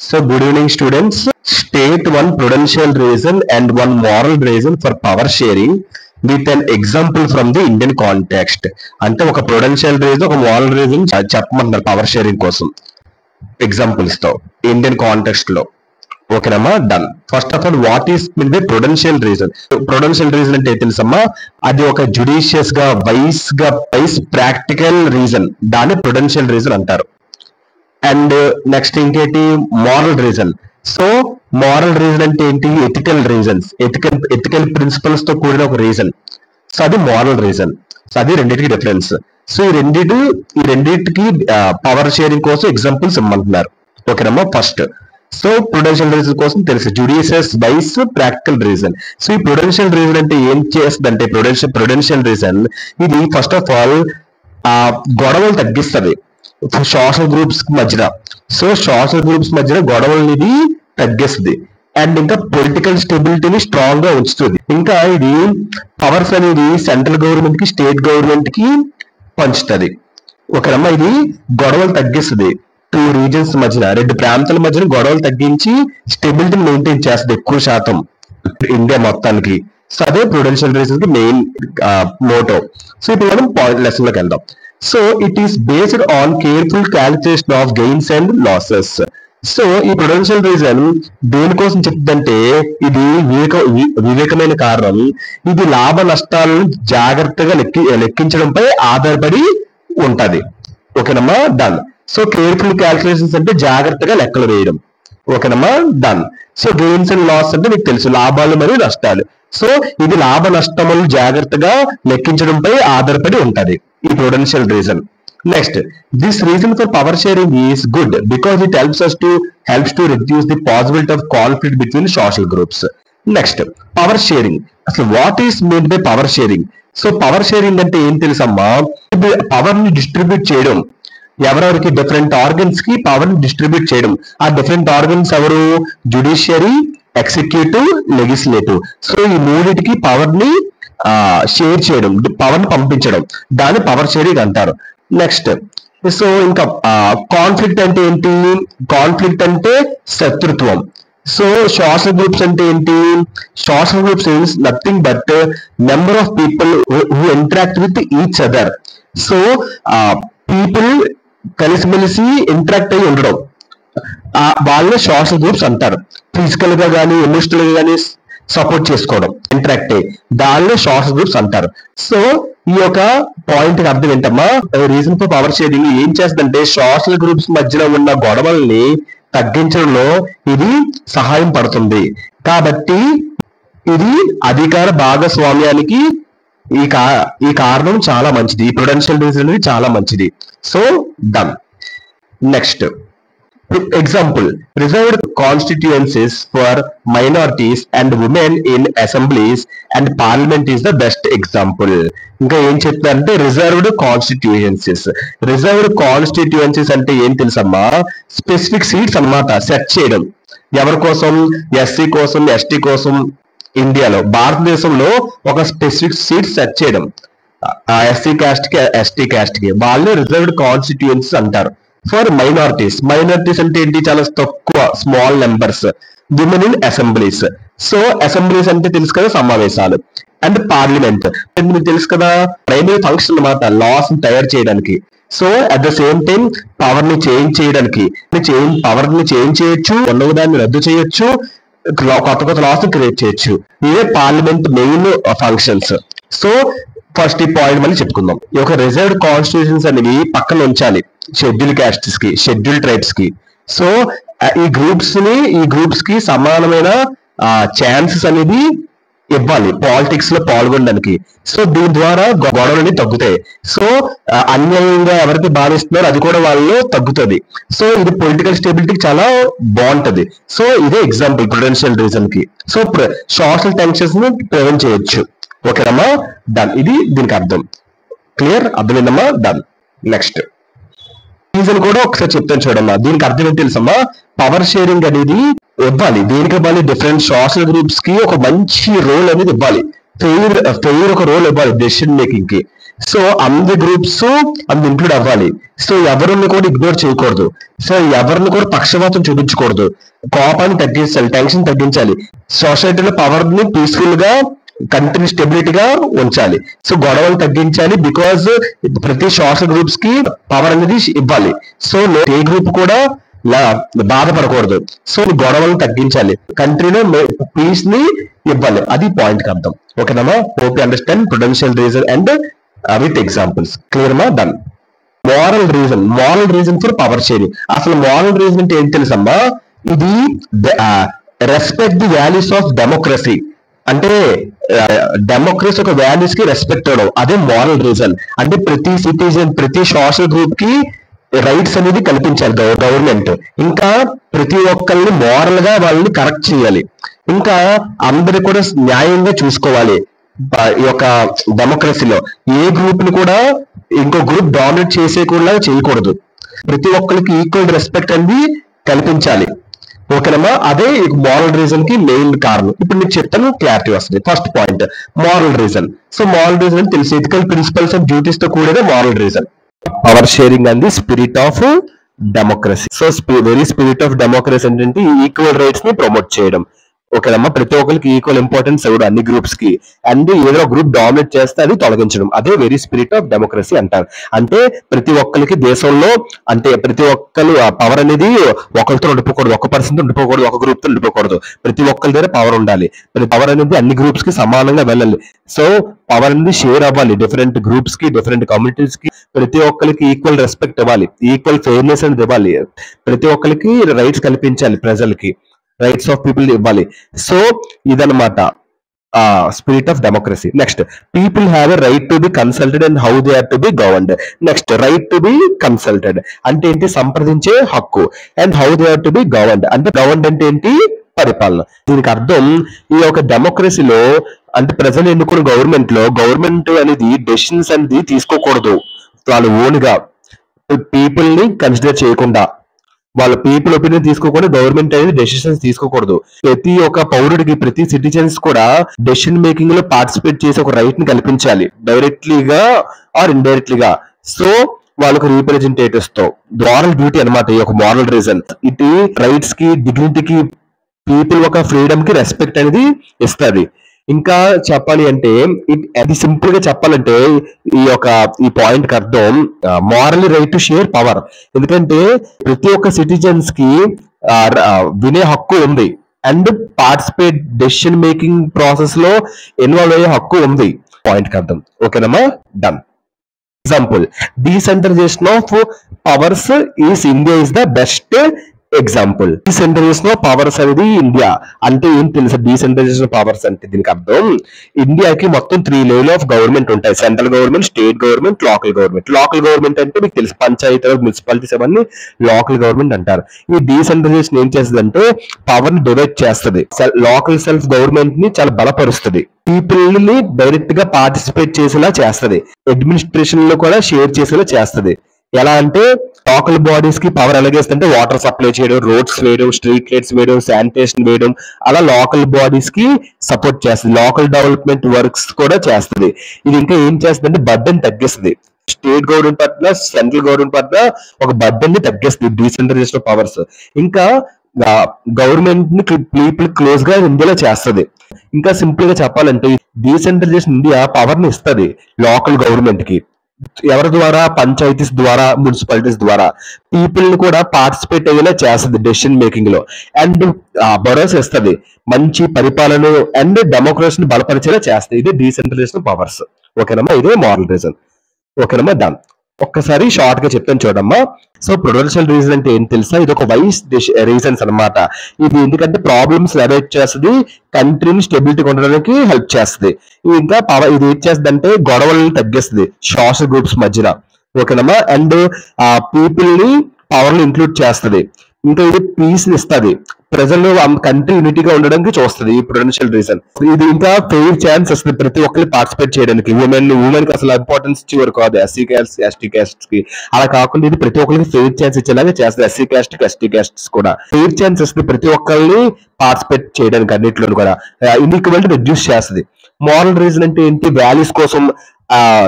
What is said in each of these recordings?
So good evening students. State one prudential reason and one moral reason for power sharing with an example from the Indian context. అంటే ఒక prudential reason ఒక moral reason చెప్పమన్నారు power sharing కోసం examples తో Indian context లో. ఓకేనమ్మా, done. First of all what is mean by Prudential reason? Prudential reason అంటే తెలుసమ్మా, అది ఒక జుడిషియస్ గా వైస్ ప్రాక్టికల్ రీజన్, దాన్ని ప్రొడెన్షియల్ రీజన్ అంటారు. అండ్ నెక్స్ట్ ఇంకేంటి, moral reason. So moral reason అంటే ఏంటి? ఎథికల్ రీజన్స్, ఎథికల్ ప్రిన్సిపల్స్ తో కూడిన ఒక రీజన్. సో అది మారల్ రీజన్. సో అది రెండింటికి డిఫరెన్స్. సో ఈ రెండింటికి పవర్ షేరింగ్ కోసం ఎగ్జాంపుల్స్ ఇమ్మంటున్నారు. ఓకేనమ్మా, ఫస్ట్ సో ప్రొడెన్షియల్ రీజన్ కోసం తెలుసు, judicious wise practical reason. So ఈ ప్రొడెన్షియల్ రీజన్ అంటే ఏం చేస్తుంది అంటే, ప్రొడెన్షియల్ రీజన్ ఇది ఫస్ట్ ఆఫ్ ఆల్ గొడవలు తగ్గిస్తుంది సోషల్ గ్రూప్స్ మధ్యన. సో సోషల్ గ్రూప్స్ మధ్యన గొడవలు ఇది తగ్గిస్తుంది. అండ్ ఇంకా పొలిటికల్ స్టెబిలిటీని స్ట్రాంగ్ గా ఉంచుతుంది. ఇంకా ఇది పవర్స్ అనేది సెంట్రల్ గవర్నమెంట్ కి స్టేట్ గవర్నమెంట్ కి పంచుతుంది. ఓకేనమ్మా, ఇది గొడవలు తగ్గిస్తుంది. టూ రీజన్స్ మధ్యన, రెండు ప్రాంతాల మధ్యన గొడవలు తగ్గించి స్టెబిలిటీని మెయింటైన్ చేస్తుంది ఎక్కువ శాతం ఇండియా మొత్తానికి. సో అదే ప్రొడెన్షియల్ రీజన్ కి మెయిన్ మోటో. సో ఇప్పుడు మనం పాయింట్ లెసన్ లోకి వెళ్దాం. So it is based on careful calculation of gains and losses. So ఈ ప్రొడెన్షియల్ రీజన్ దేనికోసం చెప్తుందంటే, ఇది వివేకమైన కారణం. ఇది లాభ నష్టాలను జాగ్రత్తగా లెక్కించడంపై ఆధారపడి ఉంటది. ఓకేనమ్మా, డన్. సో కేర్ఫుల్ క్యాలిక్యులేషన్స్ అంటే జాగ్రత్తగా లెక్కలు వేయడం. ఓకేనమ్మా, done. So gains and loss అంటే మీకు తెలుసు, లాభాలు మరియు నష్టాలు. సో ఇది లాభ నష్టములు జాగ్రత్తగా లెక్కించడంపై ఆధారపడి ఉంటది ఈ prudential reason. Next, this reason for power sharing is good because it helps to reduce the possibility of conflict between social groups. Next, power sharing. అసలు what is mean by power sharing? So power sharing అంటే ఏం తెలుసమ్మా, power ని distribute చేయడం, ఎవరెవరికి different organs కి power ని distribute చేయడం. ఆ డిఫరెంట్ ఆర్గన్స్ ఎవరు? Judiciary, executive, legislative. సో ఈ మూడింటికి పవర్ ని షేర్ చేయడం, పవర్ ని పంపించడం, దాన్ని పవర్ షేరింగ్ అంటారు. నెక్స్ట్, సో ఇంకా కాన్ఫ్లిక్ట్ అంటే ఏంటి? కాన్ఫ్లిక్ట్ అంటే శత్రుత్వం. సో సోషల్ గ్రూప్స్ అంటే ఏంటి? Social groups is nothing but number of people who interact with each other. So people కలిసిమెలిసి ఇంటరాక్ట్ అయ్యి ఉండడం, వాళ్ళే సోషల్ గ్రూప్స్ అంటారు. ఫిజికల్ గా కానీ ఎమోషనల్ గా కానీ సపోర్ట్ చేసుకోవడం, ఇంటరాక్ట్ అయ్యి, దానిలో సోషల్ గ్రూప్స్ అంటారు. సో ఈ యొక్క పాయింట్ కి అర్థం ఏంటమ్మా, రీజన్ ఫర్ పవర్ షేరింగ్ ఏం చేస్తుందంటే, సోషల్ గ్రూప్స్ మధ్యలో ఉన్న గొడవల్ని తగ్గించడంలో ఇది సహాయం పడుతుంది. కాబట్టి ఇది అధికార భాగస్వామ్యానికి ఈ కారణం చాలా మంచిది. ఈ ప్రొడెన్షియల్ రీజన్ అనేది చాలా మంచిది. So done. Next example, reserved constituencies for minorities and women in assemblies and parliament is the best example. ఇంకా ఏం చెప్తారంటే రిజర్వ్డ్ కాన్స్టిట్యుయెన్సీస్. రిజర్వ్డ్ కాన్స్టిట్యుయెన్సీస్ అంటే ఏం తెలుసమ్మా, స్పెసిఫిక్ సీట్స్ అన్నమాట సెట్ చేయడం. ఎవరి కోసం? ఎస్సీ కోసం, ఎస్టీ కోసం. ఇండియాలో, భారతదేశంలో ఒక స్పెసిఫిక్ సీట్ సెట్ చేయడం ఎస్సీ క్యాస్ట్ కి, ఎస్టీ క్యాస్ట్ కి, వాళ్ళే రిజర్వ్డ్ కాన్స్టిట్యుయెన్సీస్ అంటారు. ఫర్ మైనారిటీస్ అంటే ఏంటి? చాలా తక్కువ, small numbers. Women in assemblies. So assemblies అంటే తెలుసు కదా, సమావేశాలు. అండ్ పార్లమెంట్ మీకు తెలుసు కదా, ప్రైమరీ ఫంక్షన్ అన్నమాట, లాస్ ని తయారు చేయడానికి. So at the same time power ని చేంజ్ చేయడానికి, పవర్ ని చేంజ్ చేయొచ్చు, ఉన్నదాన్ని రద్దు చేయొచ్చు, కొత్త లాస్ ని క్రియేట్ చేయొచ్చు. ఇవే parliament main functions. So first ఈ పాయింట్ మళ్ళీ చెప్పుకుందాం. ఈ యొక్క రిజర్వ్డ్ కాన్స్టిట్యూషన్స్ అనేవి పక్కన ఉంచాలి షెడ్యూల్ క్యాస్ట్స్ కి, షెడ్యూల్ ట్రైబ్స్ కి. సో ఈ గ్రూప్స్ కి సమానమైన ఛాన్సెస్ అనేది ఇవ్వాలి పాలిటిక్స్ లో పాల్గొనడానికి. సో దీని ద్వారా గొడవలని తగ్గుతాయి. సో అన్యాయంగా ఎవరికి భావిస్తున్నారో అది కూడా వాళ్ళలో తగ్గుతుంది. సో ఇది పొలిటికల్ స్టెబిలిటీకి చాలా బాగుంటది. సో ఇదే ఎగ్జాంపుల్ ప్రొడెన్షియల్ రీజన్ కి. సో సోషల్ టెన్షన్స్ ని ప్రివెంట్ చేయొచ్చు. ఓకేనమ్మా, డన్. ఇది దీనికి అర్థం. క్లియర్? అర్థమైందమ్మా, డన్. నెక్స్ట్ రీజన్ కూడా ఒకసారి చెప్తాను చూడమ్మా. దీనికి అర్థం ఏంటి తెలుసమ్మా, పవర్ షేరింగ్ అనేది ఇవ్వాలి. దేనికి ఇవ్వాలి? డిఫరెంట్ సోషల్ గ్రూప్స్ కి ఒక మంచి రోల్ అనేది ఇవ్వాలి. ఫెయిర్ ఒక రోల్ ఇవ్వాలి డెసిషన్ మేకింగ్ కి. సో అన్ని గ్రూప్స్ అందులో ఇంక్లూడ్ అవ్వాలి. సో ఎవరిని కూడా ఇగ్నోర్ చేయకూడదు. సో ఎవరిని కూడా పక్షపాతం చూపించకూడదు. కోపాన్ని తగ్గించాలి, టెన్షన్ తగ్గించాలి. సొసైటీలో పవర్ ని పీస్ఫుల్ గా, కంట్రీ స్టెబిలిటీగా ఉంచాలి. సో గొడవలు తగ్గించాలి. బికాజ్ ప్రతి సోషల్ గ్రూప్స్ కి పవర్ అనేది ఇవ్వాలి. సో ఏ గ్రూప్ కూడా బాధపడకూడదు. సో గొడవలను తగ్గించాలి, కంట్రీలో పీస్ ని ఇవ్వాలి. అది పాయింట్ కి అర్థం. ఓకేనమ్మా? Hope you understand prudential reason and with examples. Clear మా? Done. Moral reason for power sharing. అసలు మోరల్ రీజన్ అంటే ఏంటి తెలుసమ్మా? ఇది respect the values of democracy. అంటే డెమోక్రసీ ఒక వాల్యూస్ కి రెస్పెక్ట్ ఇవ్వడం, అదే మోరల్ రీజన్. అంటే ప్రతి సిటిజన్, ప్రతి సోషల్ గ్రూప్ కి రైట్స్ అనేది కల్పించాలి గవర్నమెంట్. ఇంకా ప్రతి ఒక్కరిని మోరల్ గా వాళ్ళని కరెక్ట్ చేయాలి. ఇంకా అందరు కూడా న్యాయంగా చూసుకోవాలి. ఈ యొక్క డెమోక్రసీలో ఏ గ్రూప్ ని కూడా ఇంకో గ్రూప్ డామినేట్ చేసేకుండా చేయకూడదు. ప్రతి ఒక్కరికి ఈక్వల్ రెస్పెక్ట్ అనేది కల్పించాలి. ఓకేనమ్మా? అదే మోరల్ రీజన్ కి మెయిన్ కారణం. ఇప్పుడు మీకు చెప్తాను, క్లారిటీ వస్తుంది. First point moral reason. So moral reason అని తెలిసి ఎథికల్ ప్రిన్సిపల్స్ అండ్ డ్యూటీస్ తో కూడిన moral reason. Power sharing and the spirit of democracy. So very spirit of democracy ఏంటంటే ఈక్వల్ రైట్స్ ని ప్రమోట్ చేయడం. ఓకేనమ్మా? ప్రతి ఒక్కరికి ఈక్వల్ ఇంపార్టెన్స్ ఇవ్వడం అన్ని గ్రూప్స్ కి. అండ్ ఏదో గ్రూప్ డామినేట్ చేస్తే అది తొలగించడం. అదే వెరీ స్పిరిట్ ఆఫ్ డెమోక్రసీ అంటారు. అంటే ప్రతి ఒక్కరికి దేశంలో, అంటే ప్రతి ఒక్కరు పవర్ అనేది ఒకరితో ఉండిపోకూడదు, ఒక పర్సన్ తో ఉండిపోకూడదు, ఒక గ్రూప్ తో ఉండిపోకూడదు. ప్రతి ఒక్కరి దగ్గర పవర్ ఉండాలి. పవర్ అనేది అన్ని గ్రూప్స్ కి సమానంగా వెళ్ళాలి. సో పవర్ అనేది షేర్ అవ్వాలి డిఫరెంట్ గ్రూప్స్ కి, డిఫరెంట్ కమ్యూనిటీస్ కి. ప్రతి ఒక్కరికి ఈక్వల్ రెస్పెక్ట్ ఇవ్వాలి, ఈక్వల్ ఫెయిర్నెస్ అనేది ఇవ్వాలి. ప్రతి ఒక్కరికి రైట్స్ కల్పించాలి, ప్రజలకి రైట్స్ ఆఫ్ పీపుల్ ఇవ్వాలి. సో ఇదన్నమాట spirit of democracy. Next, people have a right to be consulted and how they are to be governed. Next, right to be consulted అంటే ఏంటి? సంప్రదించే హక్కు. And how they are to be governed అంటే governed అంటే ఏంటి? పరిపాలన. దీనికి అర్థం ఈ యొక్క డెమోక్రసీలో అంటే ప్రజలు ఎన్నుకున్న గవర్నమెంట్ అనేది డెసిషన్స్ అనేది తీసుకోకూడదు. వాళ్ళు ఓన్ గా పీపుల్ ని కన్సిడర్ చేయకుండా, వాళ్ళ పీపుల్ ఒపీనియన్ తీసుకోకుండా గవర్నమెంట్ అనేది డెసిషన్స్ తీసుకోకూడదు. ప్రతి ఒక్క పౌరుడికి, ప్రతి సిటిజన్స్ కూడా డెసిషన్ మేకింగ్ లో పార్టిసిపేట్ చేసే ఒక రైట్ ని కల్పించాలి, డైరెక్ట్లీగా ఆర్ ఇండైరెక్ట్లీగా. సో వాళ్ళకు రీప్రజెంటేటివ్స్ తో మోరల్ డ్యూటీ అనమాట ఈ యొక్క మోరల్ రీజన్. ఇది రైట్స్ కి, డిగ్నిటీకి, పీపుల్ ఒక ఫ్రీడమ్ కి రెస్పెక్ట్ అనేది ఇస్తుంది. ఇంకా చెప్పాలి అంటే అది సింపుల్ గా చెప్పాలంటే ఈ పాయింట్ కి అర్థం moral right to share power. ఎందుకంటే ప్రతి ఒక్క సిటిజన్స్ కి వినే హక్కు ఉంది and participate decision making process లో ఇన్వాల్వ్ అయ్యే హక్కు ఉంది. పాయింట్ కి అర్థం. ఓకేనమ్మా? Done. Example, decentralisation of powers is India is the best example. Decentralisation of powers అనేది ఇండియా అంటే ఏం తెలుసా? డీసెంట్రలైజేషన్ ఆఫ్ పవర్స్ అంటే దీనికి అర్థం ఇండియాకి మొత్తం 3 లెవెల్ ఆఫ్ గవర్నమెంట్ ఉంటాయి. Central government, state government, local government. Local government అంటే మీకు తెలుసు, పంచాయతీ, మున్సిపాలిటీస్ అవన్నీ లోకల్ గవర్నమెంట్ అంటారు. ఈ డీసెంట్రలైజేషన్ ఏం చేస్తుంది అంటే పవర్ ని డివైడ్ చేస్తుంది. లోకల్ సెల్ఫ్ గవర్నమెంట్ ని చాలా బలపరుస్తుంది. పీపుల్ ని డైరెక్ట్ గా పార్టిసిపేట్ చేసేలా చేస్తుంది. అడ్మినిస్ట్రేషన్ లో కూడా షేర్ చేసేలా చేస్తుంది. ఎలా అంటే లోకల్ బాడీస్ కి పవర్ ఎలాగేస్తుంటే వాటర్ సప్లై చేయడం, రోడ్స్ వేయడం, స్ట్రీట్ లైట్స్ వేయడం, శానిటేషన్ వేయడం, అలా లోకల్ బాడీస్ కి సపోర్ట్ చేస్తుంది. లోకల్ డెవలప్మెంట్ వర్క్స్ కూడా చేస్తుంది. ఇది ఇంకా ఏం చేస్తుంది అంటే బర్డెన్ తగ్గిస్తుంది. స్టేట్ గవర్నమెంట్ పట్ల, సెంట్రల్ గవర్నమెంట్ పట్ల ఒక బర్డెన్ ని తగ్గిస్తుంది డీసెంట్రలైజేషన్ ఆఫ్ పవర్స్. ఇంకా గవర్నమెంట్ ని పీపుల్ క్లోజ్ గా ఇండియాలో చేస్తుంది. ఇంకా సింపుల్ గా చెప్పాలంటే డీసెంట్రలైజేషన్ ఇండియా పవర్ ని ఇస్తుంది లోకల్ గవర్నమెంట్ కి. ఎవరి ద్వారా? పంచాయతీస్ ద్వారా, మున్సిపాలిటీస్ ద్వారా. పీపుల్ ని కూడా పార్టిసిపేట్ అయ్యేలా చేస్తుంది డెసిషన్ మేకింగ్ లో. అండ్ భరోసా ఇస్తుంది, మంచి పరిపాలన అండ్ డెమోక్రసీని బలపరిచేలా చేస్తుంది. ఇది డీసెంట్రలైజేషన్ పవర్స్. ఓకేనమ్మా? ఇదే మోరల్ రీజన్. ఓకేనమ్మా? డన్. ఒక్కసారి షార్ట్ గా చెప్తాను చూడమ్మా. సో ప్రొడెన్షియల్ రీజన్ అంటే ఏం తెలుసా? ఇది ఒక వైస్ రీజన్స్ అనమాట. ఇది ఎందుకంటే ప్రాబ్లమ్స్ అవాయిడ్ చేస్తుంది, కంట్రీని స్టెబిలిటీ ఉండడానికి హెల్ప్ చేస్తుంది. ఇంకా ఇది ఏం చేస్తుంది అంటే గొడవలను తగ్గిస్తుంది సోషల్ గ్రూప్స్ మధ్యన. ఓకేనమ్మా? అండ్ పీపుల్ ని పవర్ ని ఇంక్లూడ్ చేస్తుంది. ఇంకా ఇది పీస్ ని ఇస్తుంది, ప్రజలు కంట్రీ యూనిటీగా ఉండడానికి చూస్తుంది ఈ ప్రొడెన్షియల్ రీజన్. ఇది ఇంకా ఫెయిర్ ఛాన్స్ వస్తుంది ప్రతి ఒక్కరికి పార్టిసిపేట్ చేయడానికి. ఉమెన్ కి అసలు ఇంపార్టెన్స్ ఇచ్చేవారు కాదు, ఎస్సీ క్యాస్ట్, ఎస్టీ క్యాస్ట్ కి. అలా కాకుండా ఇది ప్రతి ఒక్కరికి ఫెయిర్ ఛాన్స్ ఇచ్చేలాగా చేస్తుంది. ఎస్సీ క్యాస్ట్ కి, ఎస్టీ క్యాస్ట్స్ కూడా ఫెయిర్ ఛాన్స్ ఇస్తుంది ప్రతి ఒక్కరిని పార్టిసిపేట్ చేయడానికి అన్నింటిలో కూడా. ఇన్ఈక్వాలిటీ రిడ్యూస్ చేస్తుంది. మోరల్ రీజన్ అంటే ఏంటి? వాల్యూస్ కోసం,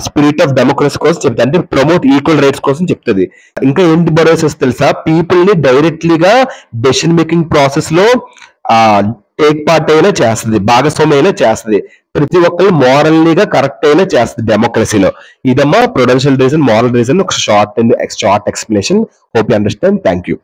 స్పిరిట్ ఆఫ్ డెమోక్రసీ కోసం చెప్తుంది, అంటే ప్రమోట్ ఈక్వల్ రైట్స్ కోసం చెప్తుంది. ఇంకా ఏంటి భరోసాస్ తెలుసా? పీపుల్ ని డైరెక్ట్లీగా డెసిషన్ మేకింగ్ ప్రాసెస్ లో టేక్ పార్ట్ అయినా చేస్తుంది, భాగస్వామి అయినా చేస్తుంది, ప్రతి ఒక్కరు మోరల్లీగా కరెక్ట్ అయినా చేస్తుంది డెమోక్రసీలో. ఇదమ్మా ప్రొడెన్షియల్ రీజన్, మోరల్ రీజన్, ఒక short explanation. Hope you understand. Thank you.